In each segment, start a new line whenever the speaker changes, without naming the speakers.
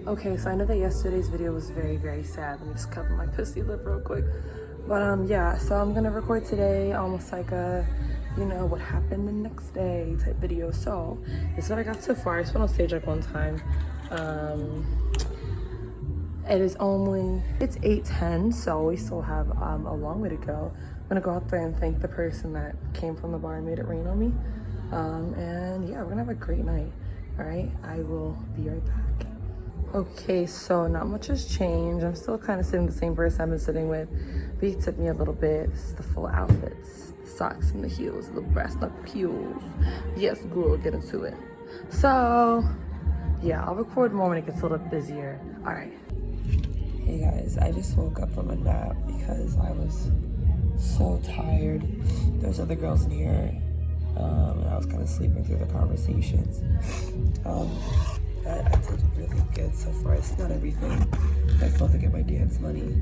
Okay, so I know that yesterday's video was very, very sad. Let me just cover my pussy lip real quick. But yeah, so I'm gonna record today almost like a, you know, what happened the next day type video. So this is what I got so far. I just went on stage like one time. It's 8:10, so we still have a long way to go. I'm gonna go out there and thank the person that came from the bar and made it rain on me. And yeah, we're gonna have a great night. All right, I will be right back. Okay, so not much has changed. I'm still kind of sitting the same person I've been sitting with, but he tipped me a little bit. This is the full outfits, the socks and the heels, the brass knuckle heels. Yes, girl, get into it. So yeah, I'll record more when it gets a little busier. All right. Hey guys, I just woke up from a nap because I was so tired. There's other girls in here, and I was kind of sleeping through the conversations. I did really good so far. It's not everything. I still have to get my dance money.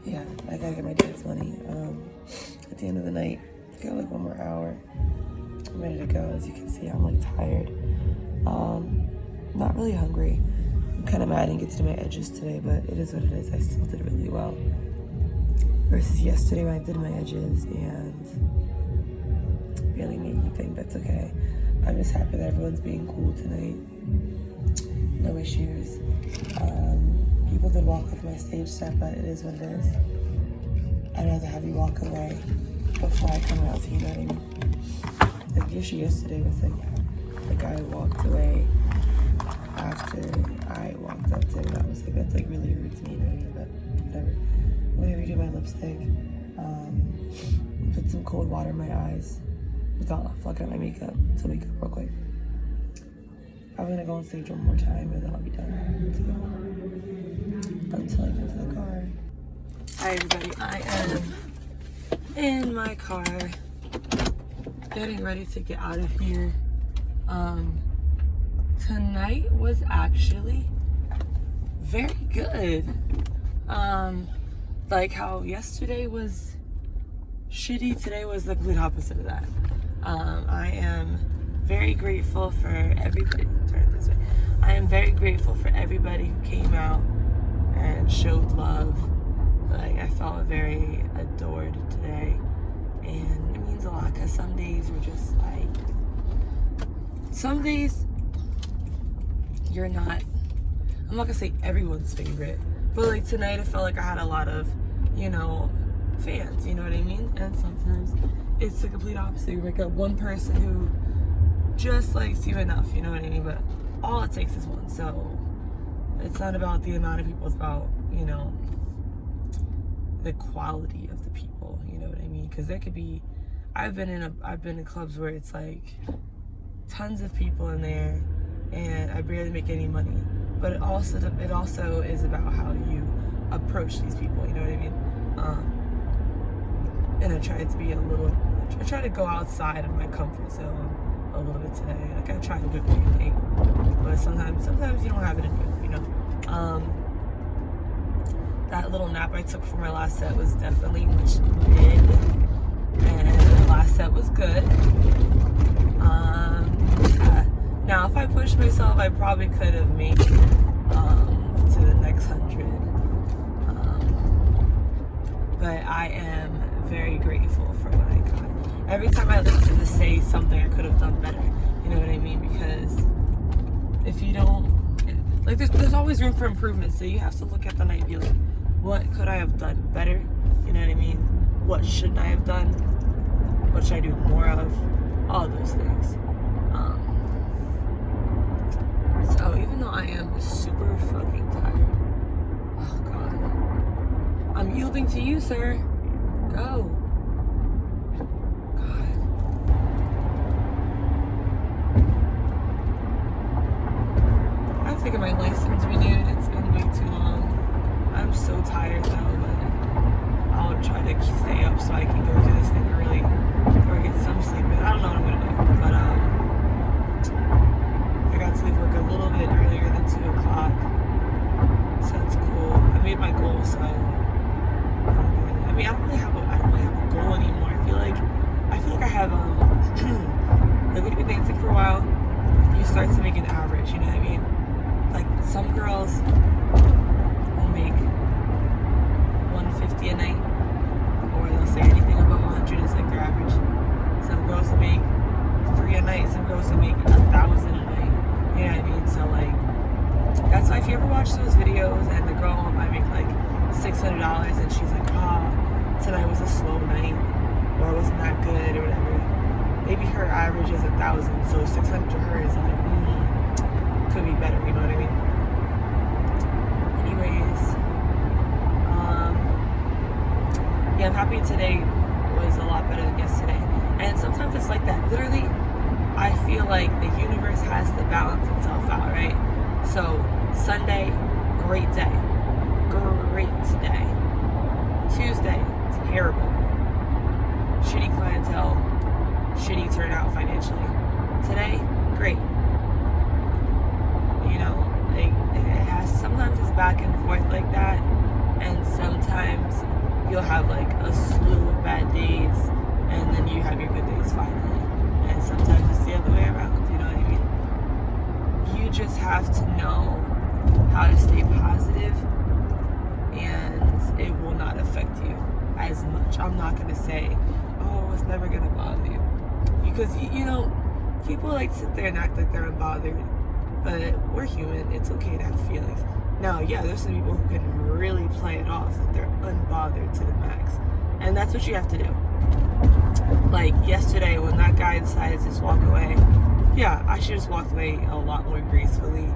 Yeah, I gotta get my dance money. At the end of the night, I got like 1 more hour. I'm ready to go. As you can see, I'm like tired. Not really hungry. I'm kind of mad I didn't get to do my edges today, but it is what it is. I still did really well. Versus yesterday when I did my edges and barely made anything, but it's okay. I'm just happy that everyone's being cool tonight. No issues. People did walk off my stage set, but it is what it is. I'd rather have you walk away before I come out, so you know what I mean? Like the issue yesterday was like the guy walked away after I walked up to him, and I was like, that's like really rude to me, you know what I mean? But whatever. I'm gonna redo my lipstick, put some cold water in my eyes without fucking up my makeup to wake up real quick. Probably gonna go on stage one more time and then I'll be done. So, until I get to the car. Hi everybody, I am in my car, getting ready to get out of here. Tonight was actually very good. Like how yesterday was shitty, today was the complete opposite of that. I am very grateful for everybody. Turn it this way. I am very grateful for everybody who came out and showed love. Like I felt very adored today, and it means a lot because some days were just like, some days you're not, I'm not gonna say everyone's favorite, but like tonight I felt like I had a lot of, you know, fans, you know what I mean? And sometimes it's the complete opposite. You wake up one person who just likes you enough, you know what I mean? But all it takes is one. So it's not about the amount of people, it's about, you know, the quality of the people, you know what I mean? Because there could be, I've been in clubs where it's like tons of people in there and I barely make any money. But it also is about how you approach these people, you know what I mean? And I try to go outside of my comfort zone a little bit today. Like I try to do everything, but sometimes you don't have it in you, you know? That little nap I took for my last set was definitely much needed, and the last set was good. Now if I pushed myself, I probably could have made it to the next 100. But I am very grateful for what I got. Every time I listen to say something I could have done better, you know what I mean? Because if you don't, like there's always room for improvement, so you have to look at the night and be like, what could I have done better? You know what I mean? What shouldn't I have done? What should I do more of? All those things. So even though I am super fucking tired, oh God, I'm yielding to you, sir. Go. God. I have to get my license renewed. It's been way too long. I'm so tired though, but I'll try to stay up so I can go do this thing early or get some sleep in. I don't know what I'm gonna do, but I got to leave work a little bit earlier than 2 o'clock, so that's cool. I made my goal, so I mean, I don't really have a goal anymore. I feel night, some girls can make 1,000 a night. You know what I mean? So like, that's why if you ever watch those videos and the girl might make like $600 and she's like, tonight was a slow night, or it wasn't that good, or whatever. Maybe her average is 1,000, so 600 to her is like, could be better, you know what I mean? Anyways, yeah, I'm happy today was a lot better than yesterday. And sometimes it's like that. Literally, I feel like the universe has to balance itself out, right? So, Sunday, great day. Great day. Tuesday, terrible. Shitty clientele, shitty turnout financially. Today, great. You know, like, it has, sometimes it's back and forth like that, and sometimes you'll have like a slew of bad days, and then you have your good days finally. And sometimes it's the other way around, you know what I mean? You just have to know how to stay positive, and it will not affect you as much. I'm not going to say, oh, it's never going to bother you. Because, you know, people like sit there and act like they're unbothered, but we're human. It's okay to have feelings. Now, yeah, there's some people who can really play it off that they're unbothered to the max. And that's what you have to do. Like yesterday when that guy decided to just walk away, yeah, I should have just walked away a lot more gracefully.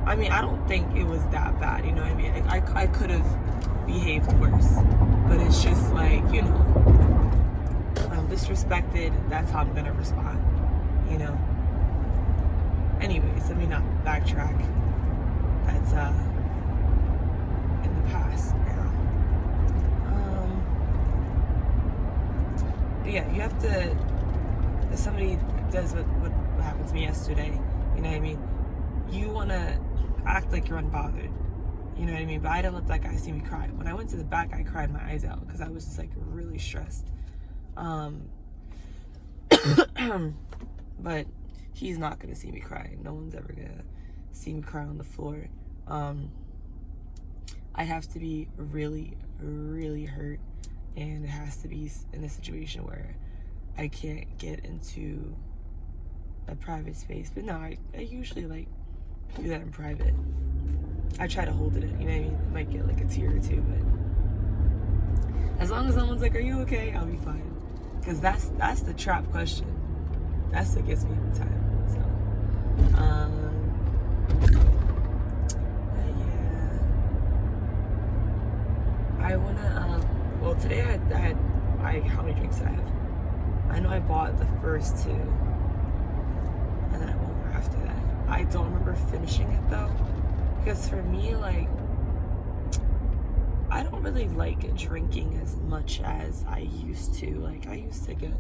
I mean, I don't think it was that bad, you know what I mean? I could have behaved worse. But it's just like, you know, I'm disrespected, that's how I'm gonna respond, you know? Anyways, let me not backtrack. That's in the past now. But yeah, you have to, if somebody does what happened to me yesterday, you know what I mean? You want to act like you're unbothered, you know what I mean? But I didn't let that guy see me cry. When I went to the back, I cried my eyes out because I was just like really stressed. But he's not going to see me cry. No one's ever going to see me cry on the floor. I have to be really, really hurt, and it has to be in a situation where I can't get into a private space. But no, I usually like do that in private. I try to hold it in, you know what I mean? I might get like a tear or two, but as long as someone's like, are you okay? I'll be fine. Because that's the trap question. That's what gets me every time. So, I wanna, well, today I had how many drinks did I have? I know I bought the first two, and then I won't after that. I don't remember finishing it though, because for me, like, I don't really like drinking as much as I used to. Like, I used to get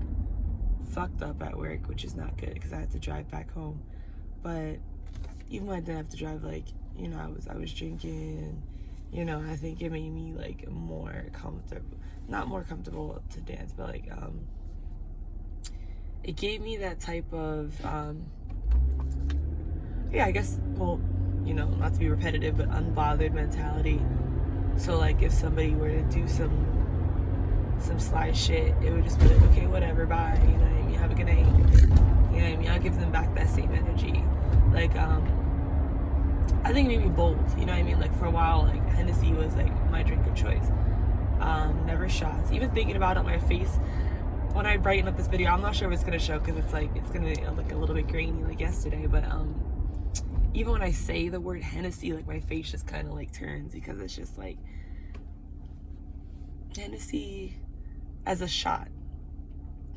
fucked up at work, which is not good because I had to drive back home. But even when I didn't have to drive, like, you know, I was drinking. You know, I think it made me like more comfortable, not more comfortable to dance, but like, it gave me that type of, yeah, I guess, well, you know, not to be repetitive, but unbothered mentality. So like if somebody were to do some sly shit, it would just be like, okay, whatever, bye, you know what I mean, have a good night, you know what I mean, I'll give them back that same energy. Like, I think maybe bold, you know what I mean? Like for a while, like Hennessy was like my drink of choice. Never shots. Even thinking about it on my face, when I brighten up this video, I'm not sure if it's gonna show because it's gonna look a little bit grainy like yesterday. But even when I say the word Hennessy, like my face just kind of like turns because it's just like Hennessy as a shot,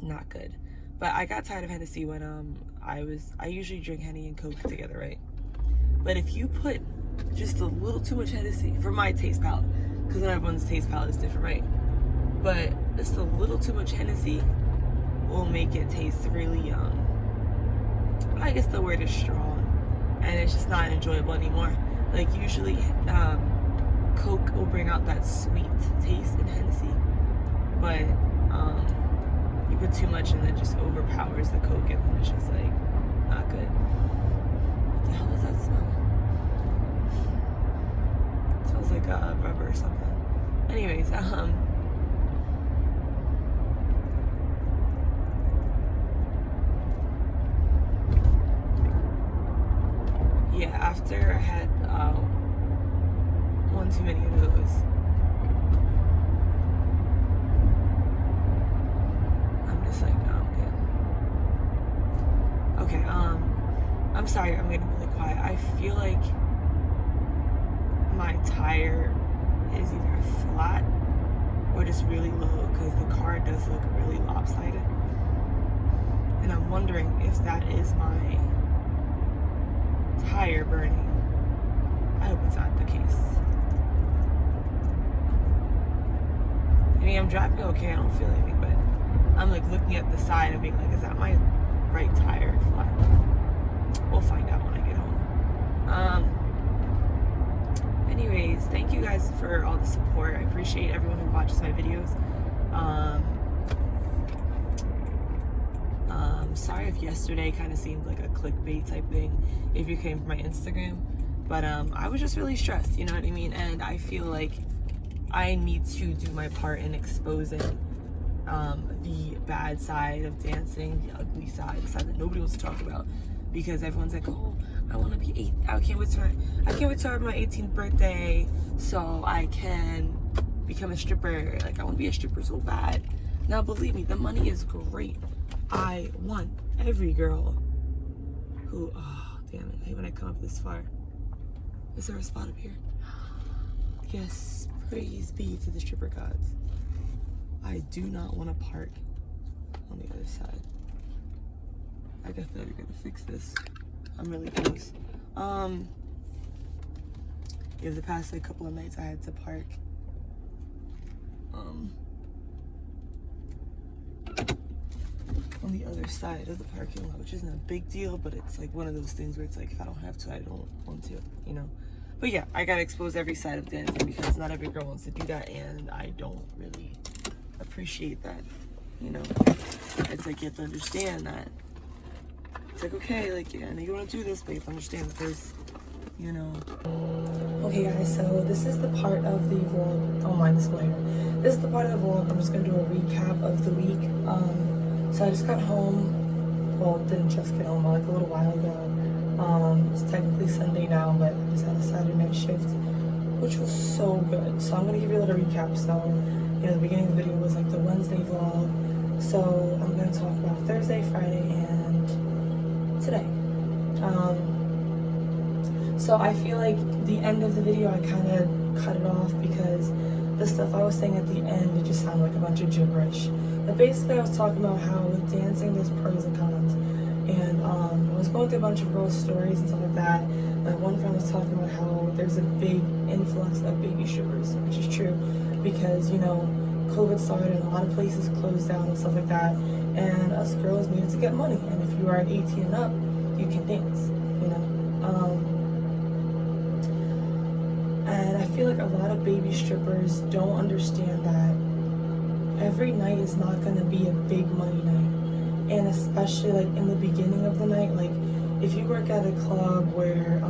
not good. But I got tired of Hennessy when I usually drink Henny and Coke together, right? But if you put just a little too much Hennessy, for my taste palette, because everyone's taste palette is different, right? But just a little too much Hennessy will make it taste really, I guess the word is strong, and it's just not enjoyable anymore. Like usually, Coke will bring out that sweet taste in Hennessy, but you put too much and it just overpowers the Coke, and then it's just like not good. What the hell does that smell? It smells like rubber or something. Anyways, after I had one too many of those. I'm just like, no, I'm good. Okay, I'm sorry, I'm getting really quiet. I feel like my tire is either flat or just really low because the car does look really lopsided. And I'm wondering if that is my tire burning. I hope it's not the case. I mean, I'm driving okay, I don't feel anything, but I'm like looking at the side and being like, is that my right tire flat? We'll find out when I get home. Anyways, thank you guys for all the support. I appreciate everyone who watches my videos. Sorry if yesterday kind of seemed like a clickbait type thing if you came from my Instagram, but I was just really stressed, you know what I mean? And I feel like I need to do my part in exposing the bad side of dancing, the ugly side, the side that nobody wants to talk about, because everyone's like, oh, I want to be 8. I can't wait to have my 18th birthday so I can become a stripper. Like, I want to be a stripper so bad. Now, believe me, the money is great. I want every girl who, oh, damn it, I hate when I come up this far. Is there a spot up here? Yes, praise be to the stripper gods. I do not want to park on the other side. I definitely gotta fix this. I'm really close. Yeah, the past like couple of nights I had to park on the other side of the parking lot, which isn't a big deal, but it's like one of those things where it's like, if I don't have to, I don't want to, you know? But yeah, I gotta expose every side of dancing because not every girl wants to do that, and I don't really appreciate that, you know? It's like, you have to understand that it's like, okay, like, yeah, I know you want to do this, but you have to understand that there's, you know. Okay, guys, so this is the part of the vlog. Don't mind this later. This is the part of the vlog. I'm just gonna do a recap of the week. So I just got home. Well, didn't just get home, but like a little while ago. It's technically Sunday now, but I just had a Saturday night shift, which was so good. So I'm gonna give you a little recap. So, you know, the beginning of the video was like the Wednesday vlog. So I'm gonna talk about Thursday, Friday, and today. So I feel like the end of the video I kind of cut it off because the stuff I was saying at the end, it just sounded like a bunch of gibberish. But basically I was talking about how with dancing there's pros and cons, and I was going through a bunch of girls' stories and stuff like that. My one friend was talking about how there's a big influx of baby strippers, which is true because, you know, COVID started and a lot of places closed down and stuff like that, and us girls needed to get money, and if you are 18 and up, you can dance, you know. And I feel like a lot of baby strippers don't understand that every night is not going to be a big money night, and especially like in the beginning of the night, like if you work at a club where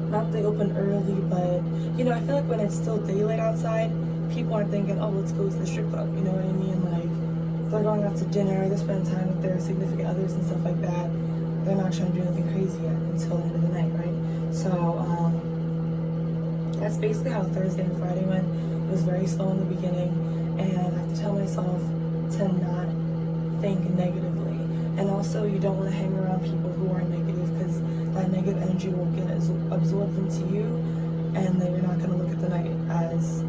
not they open early, but you know, I feel like when it's still daylight outside, people aren't thinking, oh, let's go to the strip club, you know what I mean? Like, they're going out to dinner, they're spending time with their significant others and stuff like that. They're not trying to do anything crazy yet until the end of the night, right? So that's basically how Thursday and Friday went. It was very slow in the beginning, and I have to tell myself to not think negatively. And also, you don't want to hang around people who are negative, because that negative energy will get absorbed into you, and then you're not going to look at the night as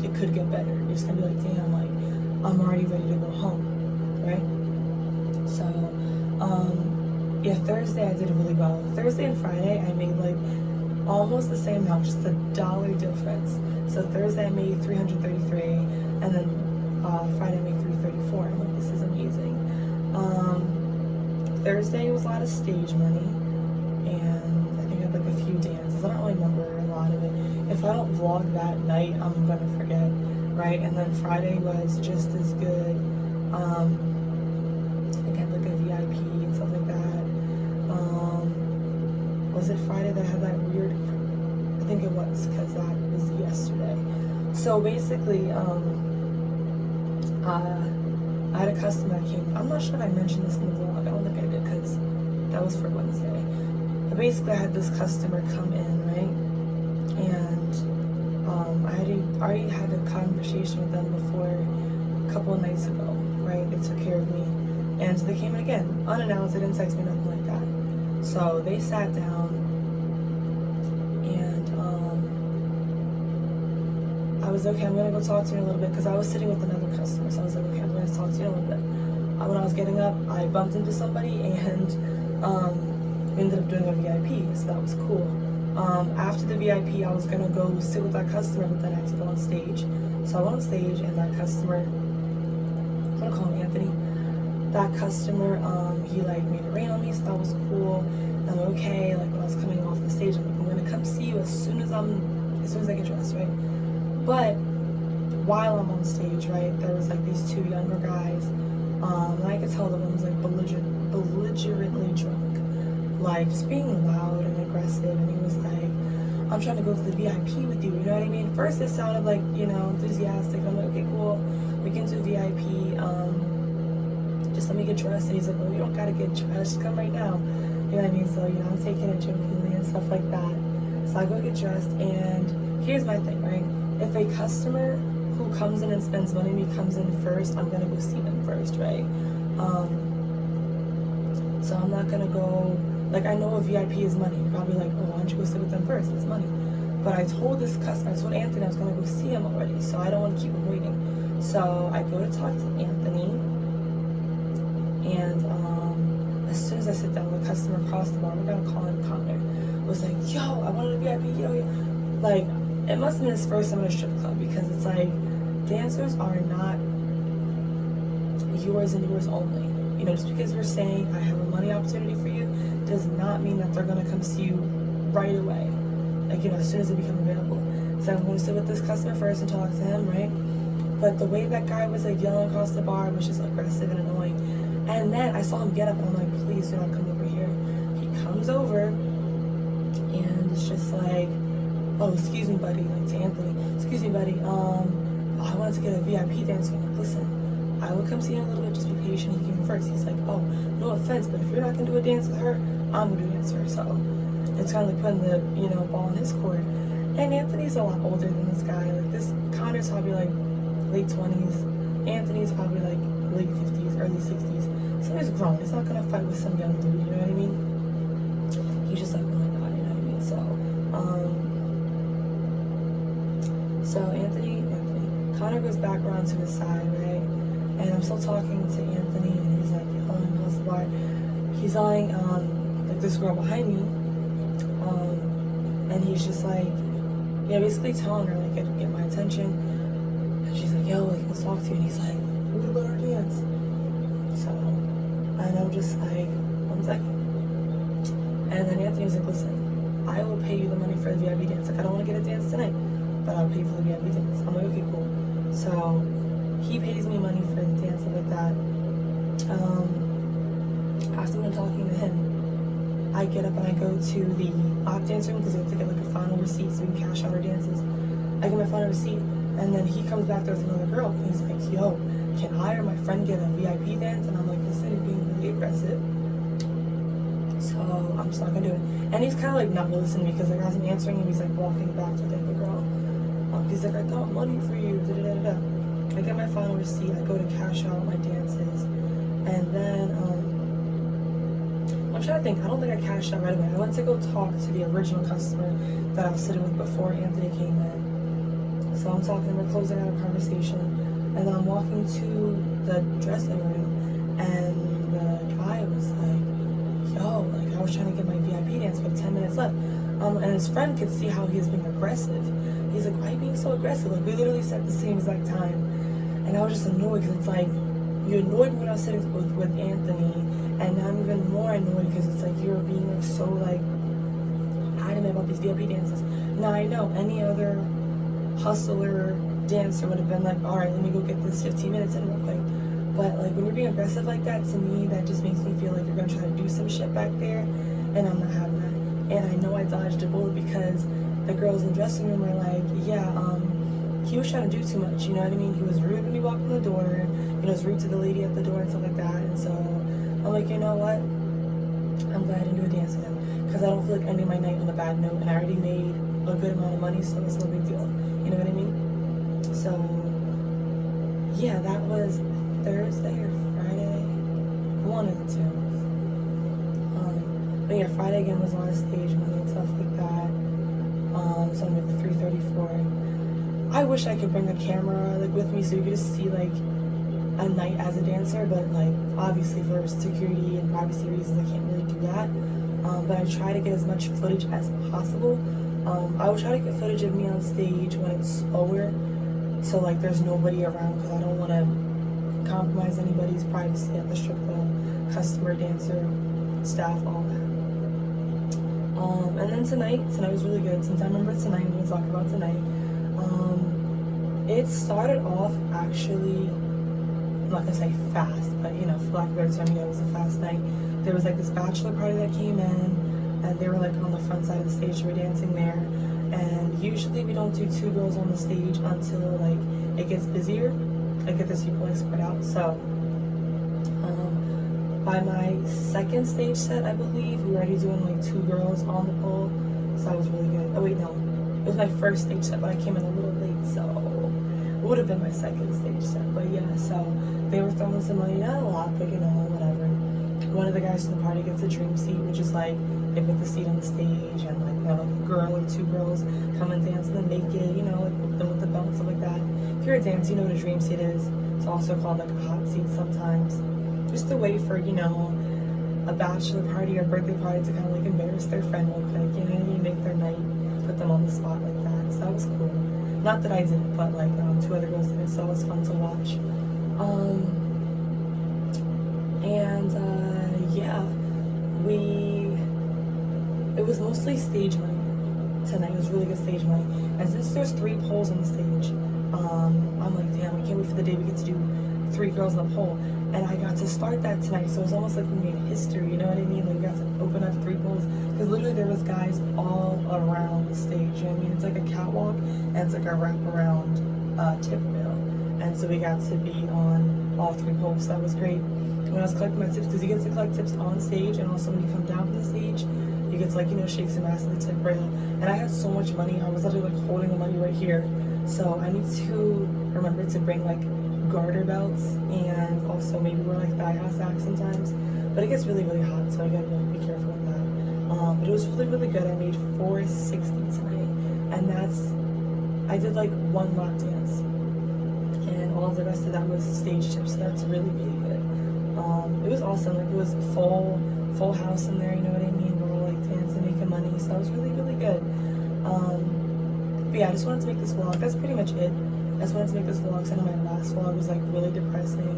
it could get better. You're just going to be like, damn, like, I'm already ready to go home, right? So, yeah, Thursday I did really well. Thursday and Friday I made like almost the same amount, just $1 difference. So Thursday I made $333, and then Friday I made $334. I'm like, this is amazing. Thursday was a lot of stage money, and I think I had like a few dances. I don't really remember a lot of it. If I don't vlog that night, I'm gonna forget, right? And then Friday was just as good. I think I had like a VIP and stuff like that. Was it Friday that I had that weird? I think it was, because that was yesterday. So basically, I had a customer that came. I'm not sure if I mentioned this in the vlog. I don't think I did, because that was for Wednesday. But basically I had this customer come in, right? And I already had a conversation with them before a couple of nights ago, right? They took care of me. And so they came in again, unannounced, they didn't text me, nothing like that. So they sat down and I was okay, I'm gonna go talk to you in a little bit, because I was sitting with another customer, so I was like, okay, I'm gonna talk to you in a little bit. When I was getting up, I bumped into somebody and we ended up doing a VIP, so that was cool. After the VIP, I was gonna go sit with that customer, but then I had to go on stage. So I went on stage, and that customer, I'm gonna call him Anthony. That customer, he like made it rain on me, so that was cool. And I'm like, okay, like when I was coming off the stage, I'm like, I'm gonna come see you as soon as I get dressed, right? But while I'm on stage, right, there was like these two younger guys. And I could tell the one was like belligerently drunk, like just being loud and aggressive. And he was like, I'm trying to go to the VIP with you, you know what I mean? First it sounded like, you know, enthusiastic. I'm like, okay, cool, we can do VIP. Just let me get dressed. And he's like, well, you don't gotta get dressed, just come right now. You know what I mean? So, you know, I'm taking it jokingly and stuff like that. So I go get dressed, and here's my thing, right? If a customer who comes in and spends money on me comes in first, I'm gonna go see them first, right? So I'm not gonna go, like, I know a VIP is money. You're probably like, oh, why don't you go sit with them first? It's money. But I told this customer, I told Anthony I was gonna go see him already, so I don't want to keep him waiting. So I go to talk to Anthony, and as soon as I sit down, the customer across the bar, we're gonna call him Connor, was like, yo, I wanted a VIP, yo. Like, it must have been his first time at a strip club, because it's like, dancers are not yours and yours only. You know, just because we're saying I have a money opportunity for you does not mean that they're gonna come see you right away. Like, you know, as soon as they become available. So I'm gonna sit with this customer first and talk to him, right? But the way that guy was like yelling across the bar was just aggressive and annoying. And then I saw him get up, and I'm like, please do not come over here. He comes over, and it's just like, oh, excuse me, buddy, like to Anthony, excuse me, buddy, I wanted to get a VIP dancer. I'm like, listen, I will come see you in a little bit, just be patient. He came in first. He's like, oh, no offense, but if you're not gonna do a dance with her, I'm gonna do a dance with her. So it's kind of like putting the, you know, ball in his court. And Anthony's a lot older than this guy. Like, this Connor's probably like late 20s. Anthony's probably like late 50s, early 60s. So he's grown. He's not gonna fight with some young dude, you know what I mean? He's just like, oh my god, you know what I mean? So Anthony, Connor goes back around to his side, right? And I'm still talking to Anthony, and he's like yelling across the bar. He's yelling, like this girl behind me, and he's just like, yeah, basically telling her like get my attention. And she's like, yo, like, let's talk to you. And he's like, what about our dance? So, and I'm just like, 1 second. And then Anthony was like, listen, I will pay you the money for the VIP dance. Like, I don't want to get a dance tonight, but I'll pay for the VIP dance. I'm like, okay, cool. So he pays me money for the dance, stuff like that. After I'm talking to him, I get up and I go to the lap dance room, because I have to get like a final receipt so we can cash out our dances. I get my final receipt, and then he comes back there with another girl, and he's like, yo, can I or my friend get a VIP dance? And I'm like, listen, you're being really aggressive, so I'm just not gonna do it. And he's kind of like not listening, because like as I'm answering him, he's like walking back to the other girl. He's like, I got money for you, da-da-da-da-da. I get my final receipt, I go to cash out my dances, and then I'm trying to think, I don't think I cashed out right away. I went to go talk to the original customer that I was sitting with before Anthony came in. So I'm talking, we're closing out a conversation, and then I'm walking to the dressing room, and the guy was like, yo, like, I was trying to get my VIP dance, but 10 minutes left. And his friend could see how he was being aggressive. He's like, why are you being so aggressive? Like, we literally said the same exact time. And I was just annoyed, because it's like, you annoyed me when I was sitting with Anthony, and now I'm even more annoyed, because it's like, you're being like so like adamant about these VIP dances. Now I know any other hustler dancer would have been like, all right, let me go get this 15 minutes in real quick. But like, when you're being aggressive like that, to me, that just makes me feel like you're gonna try to do some shit back there, and I'm not having that. And I know I dodged a bullet, because the girls in the dressing room were like, yeah, he was trying to do too much, you know what I mean? He was rude when he walked in the door, you know, he was rude to the lady at the door and stuff like that. And so I'm like, you know what? I'm glad I didn't do a dance with him because I don't feel like ending my night on a bad note, and I already made a good amount of money, so it's no big deal. You know what I mean? So yeah, that was Thursday or Friday, one of the two. But yeah, Friday again was a lot of stage money and stuff like that. So I'm at the 334. I wish I could bring a camera like with me so you could just see like a night as a dancer, but like obviously for security and privacy reasons I can't really do that. But I try to get as much footage as possible. I will try to get footage of me on stage when it's slower, so like there's nobody around, because I don't want to compromise anybody's privacy at the strip club, customer, dancer, staff, all that. And then tonight was really good. Since I remember tonight, I'm going to talk about tonight. It started off actually, I'm not gonna say fast, but you know, for lack of a better term, it was a fast night. There was like this bachelor party that came in, and they were like on the front side of the stage. We were dancing there, and usually we don't do 2 girls on the stage until like it gets busier, like if there's people like spread out. So by my second stage set, I believe we were already doing like 2 girls on the pole, so that was really good. Oh wait, no, it was my first stage set, but I came in a little late, so it would have been my second stage set. But yeah, so they were throwing some money, not a lot, but you know, whatever. One of the guys from the party gets a dream seat, which is like they put the seat on the stage, and like they have like a girl or 2 girls come and dance in the naked, you know, like them with the belt and stuff like that. If you're a dancer, you know what a dream seat is. It's also called like a hot seat sometimes. Just a way for, you know, a bachelor party or birthday party to kind of like embarrass their friend real quick, you know what I mean? Make their night, put them on the spot like that. So that was cool. Not that I did it, but like 2 other girls did it, so it was fun to watch. Yeah, it was mostly stage money tonight. It was really good stage money. And since there's 3 poles on the stage, I'm like, damn, I can't wait for the day we get to do 3 girls on the pole. And I got to start that tonight, so it was almost like we made history, you know what I mean? Like we got to open up 3 poles, because literally there was guys all around the stage, you know what I mean? It's like a catwalk, and it's like a wraparound tip rail. And so we got to be on all 3 poles, so that was great. When I was collecting my tips, because you get to collect tips on stage, and also when you come down from the stage, you get to like, you know, shake some ass at the tip rail. And I had so much money, I was literally like holding the money right here. So I need to remember to bring like garter belts, and also maybe wear like thigh high socks sometimes. But it gets really, really hot, so I gotta like, be careful with that. But it was really, really good. I made $460 tonight, and I did like 1 lap dance, and all of the rest of that was stage tips. So that's really, really good. It was awesome. Like it was full house in there. You know what I mean? We're all like dancing, making money. So that was really, really good. But yeah, I just wanted to make this vlog. That's pretty much it. I just wanted to make this vlog because I know my last vlog was like really depressing.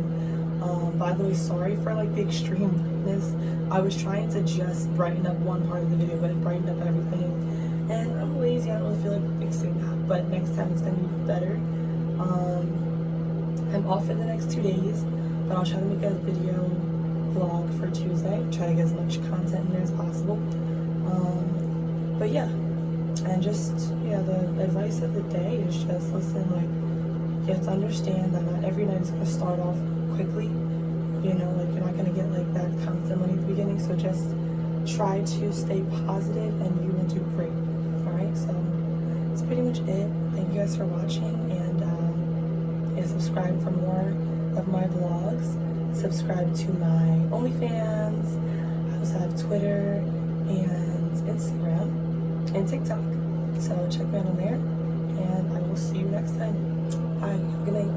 By the way, sorry for like the extreme brightness. I was trying to just brighten up one part of the video, but it brightened up everything. And I'm lazy. I don't really feel like fixing that. But next time it's gonna be better. I'm off in the next 2 days, but I'll try to make a video vlog for Tuesday. Try to get as much content in there as possible. But yeah, and just the advice of the day is just listen. Like, you have to understand that not every night is gonna start off quickly. You know, like you're not gonna get like that constant money at the beginning. So just try to stay positive, and you will do great. All right, so that's pretty much it. Thank you guys for watching, and subscribe for more of my vlogs. Subscribe to my OnlyFans. I also have Twitter and Instagram and TikTok. So check me out on there, and I will see you next time. Bye. Good night.